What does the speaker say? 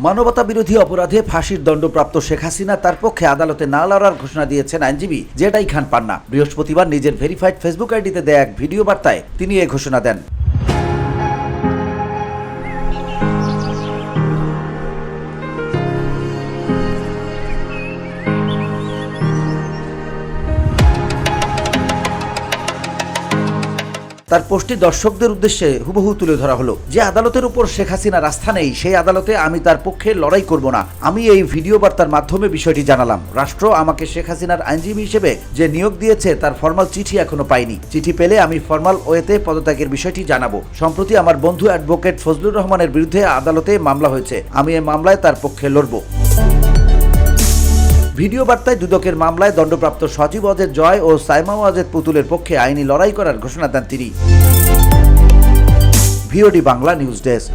মানবতা বিরোধী অপরাধে ফাঁসির দণ্ডপ্রাপ্ত শেখ হাসিনা তার পক্ষে আদালতে না লড়ার ঘোষণা দিয়েছেন আইনজীবী জেডাই খান পান্না। বৃহস্পতিবার নিজের ভেরিফাইড ফেসবুক আইডিতে দেয়া এক ভিডিও বার্তায় তিনি এ ঘোষণা দেন। তার পোস্টটি দর্শকদের উদ্দেশ্যে হুবহু তুলে ধরা হলো। যে আদালতের উপর শেখ হাসিনার আস্থা নেই, সেই আদালতে আমি তার পক্ষে লড়াই করব না। আমি এই ভিডিও বার্তার মাধ্যমে বিষয়টি জানালাম। রাষ্ট্র আমাকে শেখ হাসিনার আইনজীবী হিসেবে যে নিয়োগ দিয়েছে তার ফরমাল চিঠি এখনো পাইনি। চিঠি পেলে আমি ফরমাল ওয়েতে পদত্যাগের বিষয়টি জানাবো। সম্প্রতি আমার বন্ধু অ্যাডভোকেট ফজলুর রহমানের বিরুদ্ধে আদালতে মামলা হয়েছে। আমি এই মামলায় তার পক্ষে লড়ব। ভিডিও বার্তায় দুদকের মামলায় দণ্ডপ্রাপ্ত সজীব ওয়াজেদ জয় ও সাইমা ওয়াজেদ পুতুলের পক্ষে আইনি লড়াই করার ঘোষণা দেন তিনি। VOD Bangla news desk.